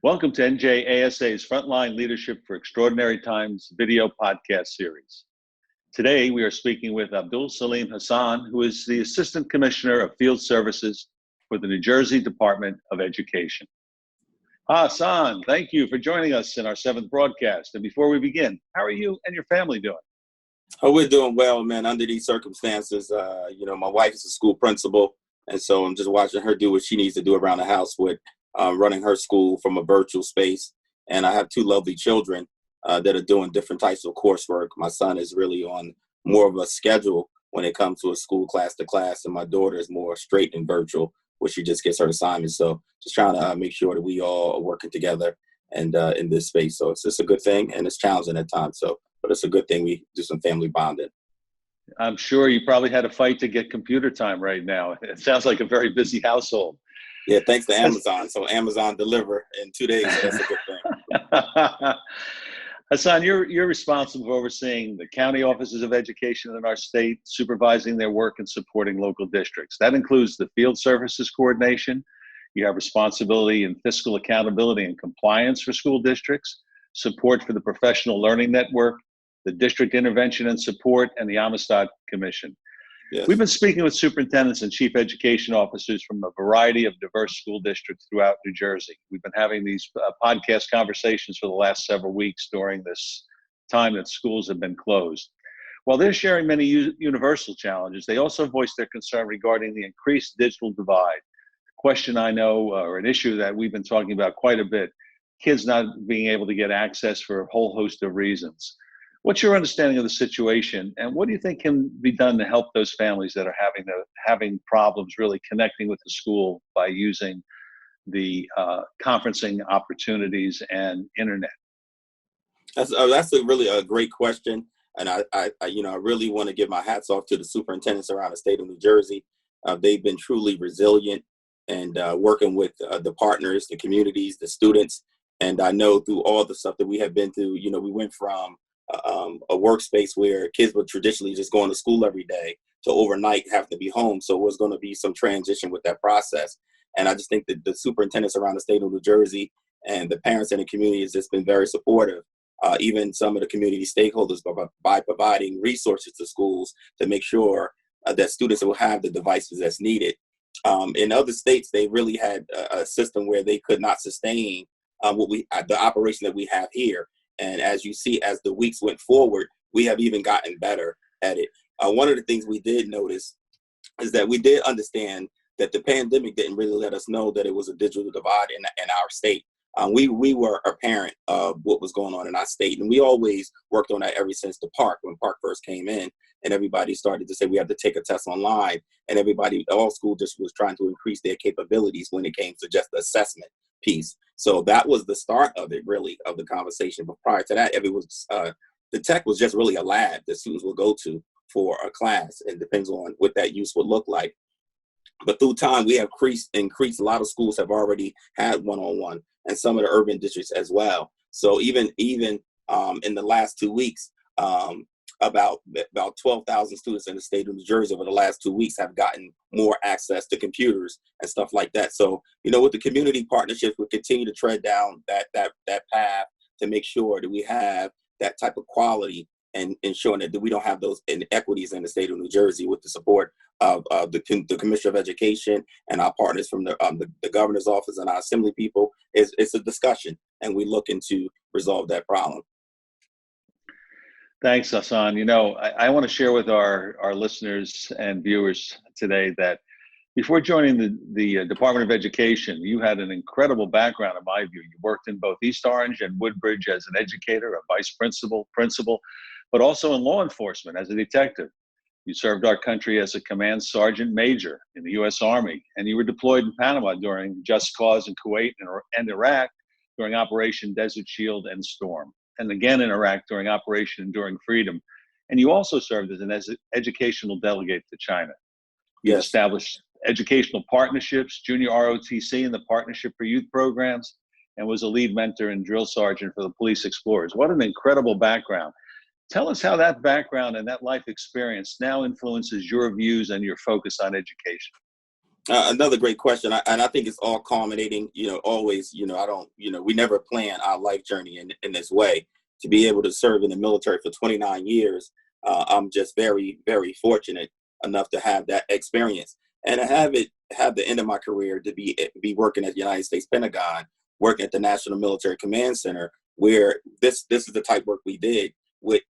Welcome to NJASA's Frontline Leadership for Extraordinary Times video podcast series. Today, we are speaking with AbdulSaleem Hasan, who is the Assistant Commissioner of Field Services for the New Jersey Department of Education. Hasan, thank you for joining us in our 7th broadcast. And before we begin, how are you and your family doing? Oh, we're doing well, man, under these circumstances. My wife is a school principal, and so I'm just watching her do what she needs to do around the house with running her school from a virtual space. And I have 2 lovely children that are doing different types of coursework. My son is really on more of a schedule when it comes to a school class to class, and my daughter is more straight and virtual, where she just gets her assignments. So just trying to make sure that we all are working together and in this space. So it's just a good thing, and it's challenging at times. But it's a good thing we do some family bonding. I'm sure you probably had a fight to get computer time right now. It sounds like a very busy household. Yeah, thanks to Amazon. So Amazon deliver in 2 days. So that's a good thing. Hasan, you're responsible for overseeing the county offices of education in our state, supervising their work and supporting local districts. That includes the field services coordination. You have responsibility in fiscal accountability and compliance for school districts, support for the professional learning network, the district intervention and support, and the Amistad Commission. Yes. We've been speaking with superintendents and chief education officers from a variety of diverse school districts throughout New Jersey. We've been having these podcast conversations for the last several weeks during this time that schools have been closed. While they're sharing many universal challenges, they also voice their concern regarding the increased digital divide. A question I know, or an issue that we've been talking about quite a bit, kids not being able to get access for a whole host of reasons. What's your understanding of the situation, and what do you think can be done to help those families that are having problems really connecting with the school by using the conferencing opportunities and internet? That's really a great question, and I really want to give my hats off to the superintendents around the state of New Jersey. They've been truly resilient and working with the partners, the communities, the students, and I know through all the stuff that we have been through, we went from a workspace where kids would traditionally just going to school every day to overnight having to be home. So it was going to be some transition with that process. And I just think that the superintendents around the state of New Jersey and the parents in the community has just been very supportive. Even some of the community stakeholders by providing resources to schools to make sure that students will have the devices that's needed. In other states, they really had a system where they could not sustain the operation that we have here. And as you see, as the weeks went forward, we have even gotten better at it. One of the things we did notice is that we did understand that the pandemic didn't really let us know that it was a digital divide in our state. We were apparent of what was going on in our state, and we always worked on that ever since the park, when park first came in, and everybody started to say we have to take a test online, and all school districts was trying to increase their capabilities when it came to just the assessment piece. So that was the start of it, really, of the conversation. But prior to that, the tech was just really a lab that students would go to for a class. It depends on what that use would look like. But through time, we have increased. A lot of schools have already had one-on-one, and some of the urban districts as well. So even in the last 2 weeks, about 12,000 students in the state of New Jersey over the last 2 weeks have gotten more access to computers and stuff like that. So, with the community partnerships, we continue to tread down that path to make sure that we have that type of quality and ensuring that we don't have those inequities in the state of New Jersey with the support of the Commissioner of Education and our partners from the governor's office and our assembly people. It's a discussion, and we're looking to resolve that problem. Thanks, Hasan. I want to share with our listeners and viewers today that before joining the Department of Education, you had an incredible background, in my view. You worked in both East Orange and Woodbridge as an educator, a vice principal, but also in law enforcement as a detective. You served our country as a command sergeant major in the U.S. Army, and you were deployed in Panama during Just Cause in Kuwait and Iraq during Operation Desert Shield and Storm, and again in Iraq during Operation Enduring Freedom. And you also served as an educational delegate to China. You Yes. established educational partnerships, junior ROTC in the Partnership for Youth programs, and was a lead mentor and drill sergeant for the Police Explorers. What an incredible background. Tell us how that background and that life experience now influences your views and your focus on education. Another great question, and I think it's all culminating. Always, I don't, we never plan our life journey in this way. To be able to serve in the military for 29 years, I'm just very, very fortunate enough to have that experience, and to have the end of my career to be working at the United States Pentagon, working at the National Military Command Center, where this is the type of work we did with,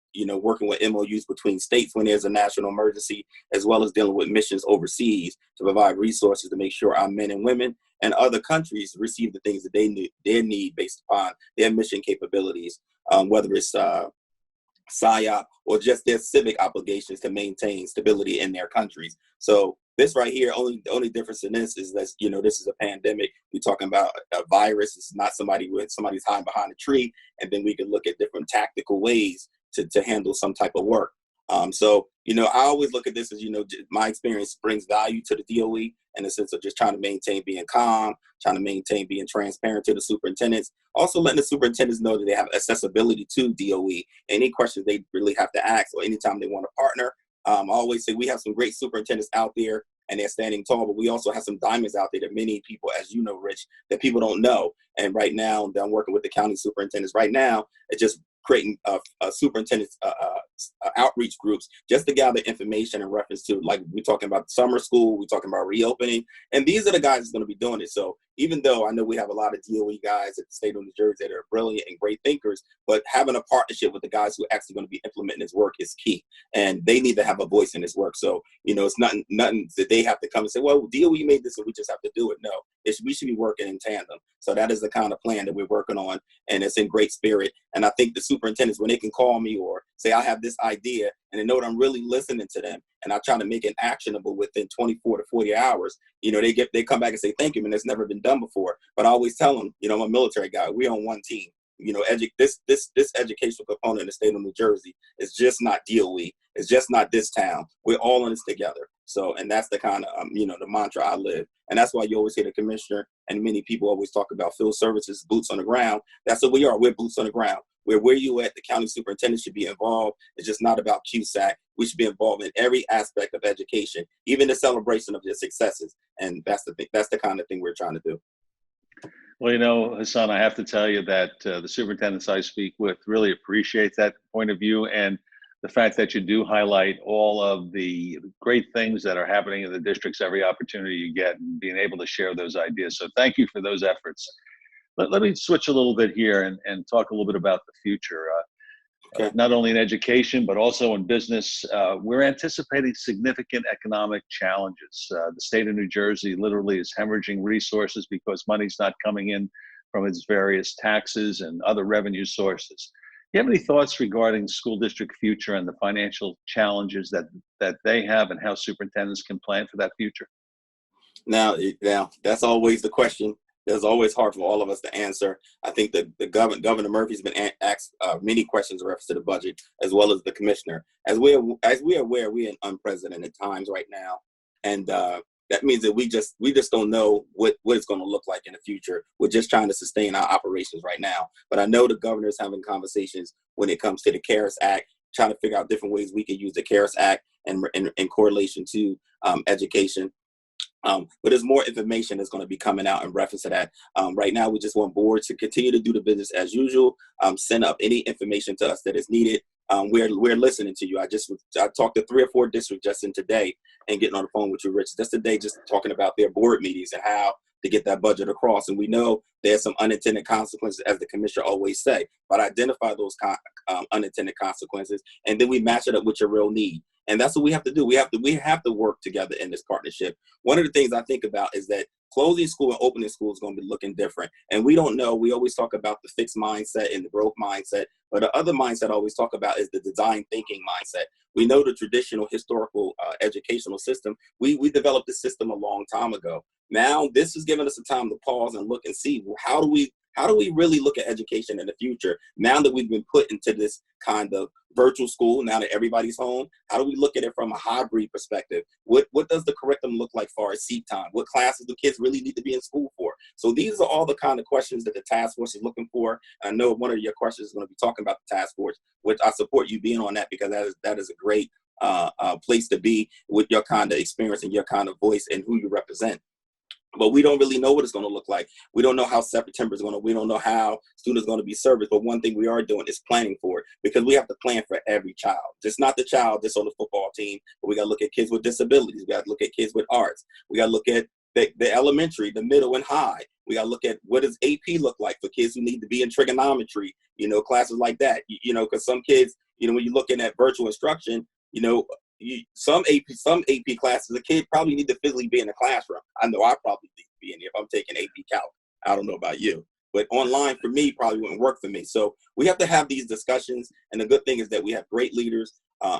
working with MOUs between states when there's a national emergency, as well as dealing with missions overseas to provide resources to make sure our men and women and other countries receive the things that they need based upon their mission capabilities, whether it's PSYOP or just their civic obligations to maintain stability in their countries. So this right here, the only difference in this is that, this is a pandemic. We're talking about a virus. It's not somebody's hiding behind a tree, and then we can look at different tactical ways to handle some type of work. So, I always look at this as, my experience brings value to the DOE in the sense of just trying to maintain being calm, trying to maintain being transparent to the superintendents, also letting the superintendents know that they have accessibility to DOE. Any questions they really have to ask, or anytime they want to partner. I always say we have some great superintendents out there and they're standing tall, but we also have some diamonds out there that many people, as you know, Rich, that people don't know. And right now, I'm working with the county superintendents right now. It's just creating superintendents outreach groups just to gather information in reference to, like, we're talking about summer school, we're talking about reopening, and these are the guys that's going to be doing it. So even though I know we have a lot of DOE guys at the state of New Jersey that are brilliant and great thinkers, but having a partnership with the guys who are actually going to be implementing this work is key, and they need to have a voice in this work. So, it's nothing that they have to come and say, well, DOE made this and we just have to do it. No, we should be working in tandem. So that is the kind of plan that we're working on, and it's in great spirit. And I think the superintendents, when they can call me or say, I have this idea, and they know that I'm really listening to them, and I try to make it actionable within 24 to 40 hours, they come back and say, thank you, and it's never been done before. But I always tell them, I'm a military guy. We're on one team. This educational component in the state of New Jersey is just not DOE. It's just not this town. We're all in this together. So, and that's the kind of, the mantra I live. And that's why you always hear the commissioner and many people always talk about field services, boots on the ground. That's what we are. We're boots on the ground. Where you at, the county superintendent should be involved. It's just not about QSAC. We should be involved in every aspect of education, even the celebration of their successes. And that's the thing. That's the kind of thing we're trying to do. Well, Hasan, I have to tell you that the superintendents I speak with really appreciate that point of view, and the fact that you do highlight all of the great things that are happening in the districts every opportunity you get, and being able to share those ideas. So thank you for those efforts. Let me switch a little bit here and talk a little bit about the future. Okay. Not only in education, but also in business, we're anticipating significant economic challenges. The state of New Jersey literally is hemorrhaging resources because money's not coming in from its various taxes and other revenue sources. Do you have any thoughts regarding school district future and the financial challenges that they have, and how superintendents can plan for that future? Now, that's always the question. It's always hard for all of us to answer. I think the Governor Murphy's been asked many questions in reference to the budget, as well as the commissioner. As we are aware, we're in unprecedented times right now, and that means that we just don't know what it's going to look like in the future. We're just trying to sustain our operations right now. But I know the governor's having conversations when it comes to the CARES Act, trying to figure out different ways we can use the CARES Act in correlation to education. But there's more information that's going to be coming out in reference to that. Right now, we just want boards to continue to do the business as usual. Send up any information to us that is needed. We're listening to you. I talked to 3 or 4 districts just in today, and getting on the phone with you, Rich, just today, just talking about their board meetings and how to get that budget across. And we know there's some unintended consequences, as the commissioner always say, but identify those unintended consequences, and then we match it up with your real need. And that's what we have to do. We have to work together in this partnership. One of the things I think about is that closing school and opening school is going to be looking different. And we don't know. We always talk about the fixed mindset and the growth mindset. But the other mindset I always talk about is the design thinking mindset. We know the traditional historical educational system. We developed this system a long time ago. Now, this is giving us a time to pause and look and see, well, how do we really look at education in the future now that we've been put into this kind of virtual school, now that everybody's home? How do we look at it from a hybrid perspective? What does the curriculum look like for our seat time? What classes do kids really need to be in school for? So these are all the kind of questions that the task force is looking for. And I know one of your questions is going to be talking about the task force, which I support you being on that, because that is a great place to be with your kind of experience and your kind of voice and who you represent. But we don't really know what it's going to look like. We don't know how September is going to, we don't know how students are going to be serviced. But one thing we are doing is planning for it, because we have to plan for every child. Just not the child that's on the football team, but we got to look at kids with disabilities. We got to look at kids with arts. We got to look at the elementary, the middle, and high. We got to look at what does AP look like for kids who need to be in trigonometry, classes like that. Because some kids, when you're looking at virtual instruction, some AP classes, a kid probably need to physically be in the classroom. I know I probably need to be in here if I'm taking AP Calc. I don't know about you, but online for me probably wouldn't work for me. So we have to have these discussions, and the good thing is that we have great leaders,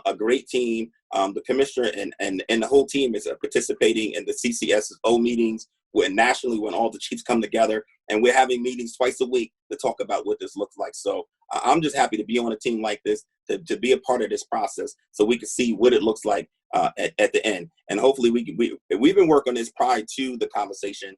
a great team. The commissioner and the whole team is participating in the CCSO meetings nationally when all the chiefs come together, and we're having meetings twice a week to talk about what this looks like. So I'm just happy to be on a team like this, to be a part of this process, so we can see what it looks like at the end. And hopefully we've been working on this prior to the conversation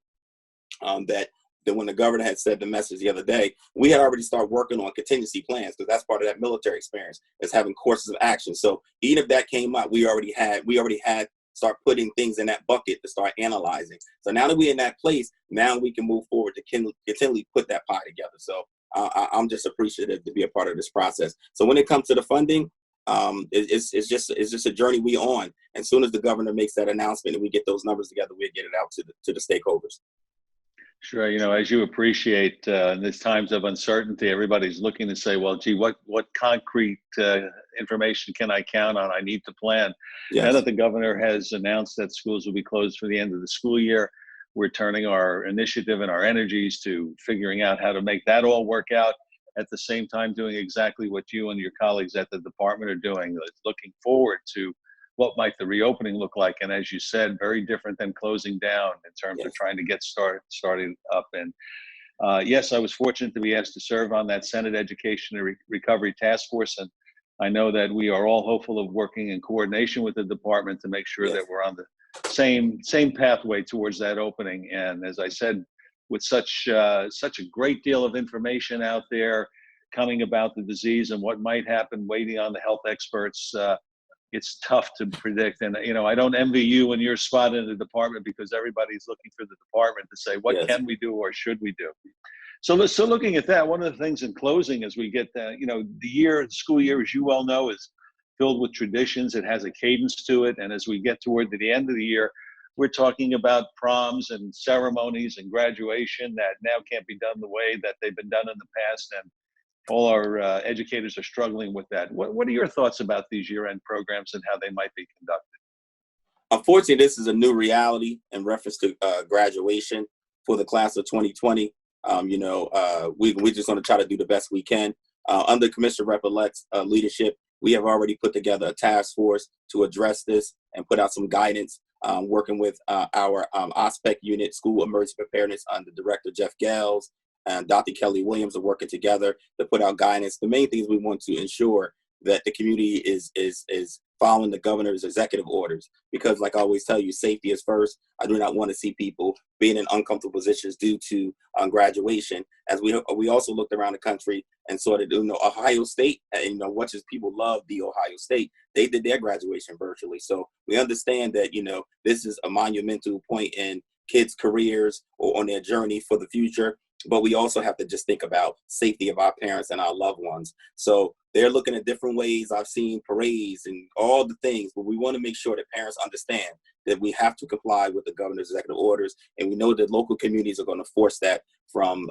that when the governor had said the message the other day, we had already started working on contingency plans, because that's part of that military experience, is having courses of action. So even if that came up, we already had start putting things in that bucket to start analyzing. So now that we're in that place, now we can move forward to continually put that pie together. So I'm just appreciative to be a part of this process. So when it comes to the funding, it's just a journey we on. And as soon as the governor makes that announcement and we get those numbers together, we'll get it out to the stakeholders. Sure. As you appreciate, in these times of uncertainty, everybody's looking to say, well, gee, what concrete information can I count on? I need to plan. Yes. Now that the governor has announced that schools will be closed for the end of the school year, we're turning our initiative and our energies to figuring out how to make that all work out, at the same time doing exactly what you and your colleagues at the department are doing, looking forward to what might the reopening look like. And as you said, very different than closing down in terms of trying to get started up. And yes, I was fortunate to be asked to serve on that Senate Education and Recovery Task Force. And I know that we are all hopeful of working in coordination with the department to make sure that we're on the same pathway towards that opening. And as I said, with such a great deal of information out there coming about the disease and what might happen, waiting on the health experts, it's tough to predict. And, I don't envy you when you're spot in the department, because everybody's looking for the department to say, what can we do or should we do? So looking at that, one of the things in closing, as we get, the school year, as you well know, is filled with traditions. It has a cadence to it. And as we get toward the end of the year, we're talking about proms and ceremonies and graduation that now can't be done the way that they've been done in the past. And all our educators are struggling with that. What are your thoughts about these year-end programs and how they might be conducted? Unfortunately, this is a new reality in reference to graduation for the class of 2020. We're just going to try to do the best we can. Under Commissioner Rep-elect's leadership, we have already put together a task force to address this and put out some guidance, working with our OSPEC unit, School Emergency Preparedness, under Director Jeff Gales and Dr. Kelly Williams are working together to put out guidance. The main thing is we want to ensure that the community is following the governor's executive orders, because like I always tell you, safety is first. I do not want to see people being in uncomfortable positions due to graduation. As we also looked around the country and saw that, Ohio State, and much as people love the Ohio State, they did their graduation virtually. So we understand that, this is a monumental point in kids' careers or on their journey for the future. But we also have to just think about safety of our parents and our loved ones. So they're looking at different ways. I've seen parades and all the things, but we want to make sure that parents understand that we have to comply with the governor's executive orders. And we know that local communities are going to force that from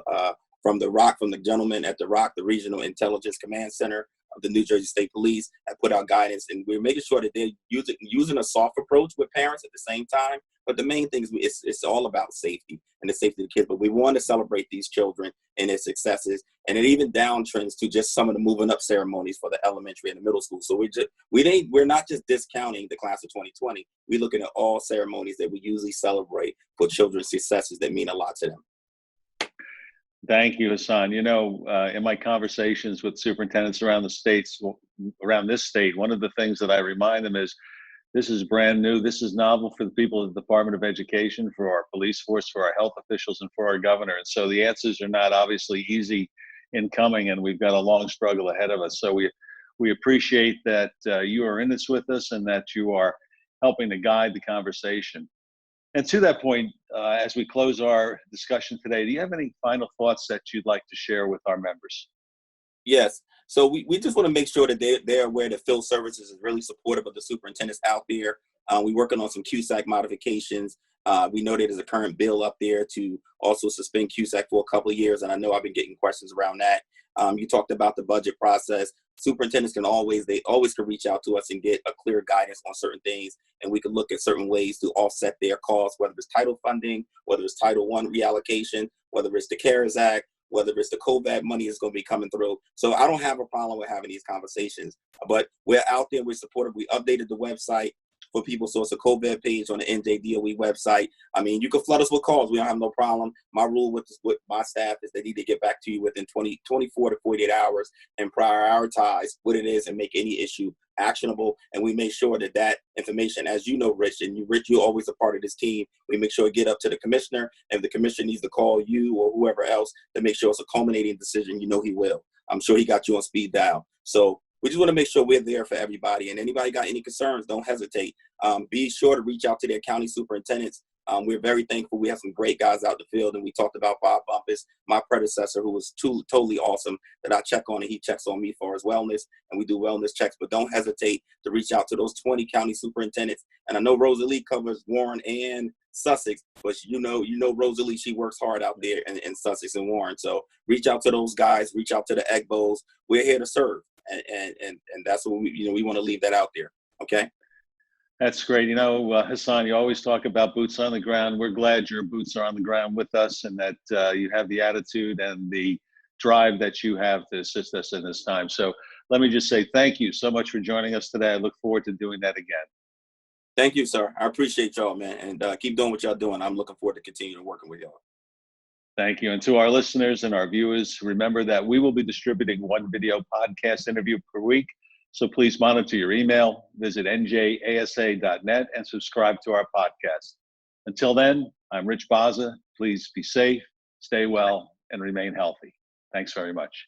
the gentleman at the ROC, the Regional Intelligence Command Center of the New Jersey State Police, have put out guidance. And we're making sure that they're using a soft approach with parents at the same time. But the main thing is it's all about safety and the safety of the kids. But we want to celebrate these children and their successes. And it even downtrends to just some of the moving up ceremonies for the elementary and the middle school. So we're not just discounting the class of 2020. We're looking at all ceremonies that we usually celebrate for children's successes that mean a lot to them. Thank you, Hasan. In my conversations with superintendents around this state, one of the things that I remind them is, this is brand new. This is novel for the people at the Department of Education, for our police force, for our health officials, and for our governor. And so the answers are not obviously easy in coming, and we've got a long struggle ahead of us. So We appreciate that you are in this with us and that you are helping to guide the conversation. And to that point, as we close our discussion today, do you have any final thoughts that you'd like to share with our members? Yes. So we just want to make sure that they're aware that Field Services is really supportive of the superintendents out there. We're working on some QSAC modifications. We know that there's a current bill up there to also suspend QSAC for a couple of years, and I know I've been getting questions around that. You talked about the budget process. Superintendents can always can reach out to us and get a clear guidance on certain things, and we can look at certain ways to offset their costs, whether it's title funding, whether it's Title I reallocation, whether it's the CARES Act, whether it's the COVID money is going to be coming through. So I don't have a problem with having these conversations, but we're out there, we're supportive. We updated the website for people. So it's a COVID page on the NJDOE website. I mean, you can flood us with calls. We don't have no problem. My rule with my staff is they need to get back to you within 24 to 48 hours and prioritize what it is and make any issue actionable. And we make sure that that information, as you know, Rich, and Rich, you're always a part of this team. We make sure it get up to the commissioner. And if the commissioner needs to call you or whoever else to make sure it's a culminating decision, you know he will. I'm sure he got you on speed dial. So we just want to make sure we're there for everybody. And anybody got any concerns, don't hesitate. Be sure to reach out to their county superintendents. We're very thankful. We have some great guys out in the field. And we talked about Bob Bumpus, my predecessor, who was totally awesome, that I check on and he checks on me for his wellness. And we do wellness checks. But don't hesitate to reach out to those 20 county superintendents. And I know Rosalie covers Warren and Sussex, but you know Rosalie, she works hard out there in Sussex and Warren. So reach out to those guys, reach out to the EGBOs. We're here to serve. And that's what we want to leave that out there. Okay. That's great. Hasan, you always talk about boots on the ground. We're glad your boots are on the ground with us and that you have the attitude and the drive that you have to assist us in this time. So let me just say thank you so much for joining us today. I look forward to doing that again. Thank you, sir. I appreciate y'all, man. And keep doing what y'all doing. I'm looking forward to continuing working with y'all. Thank you. And to our listeners and our viewers, remember that we will be distributing one video podcast interview per week. So please monitor your email, visit njasa.net, and subscribe to our podcast. Until then, I'm Rich Bozza. Please be safe, stay well, and remain healthy. Thanks very much.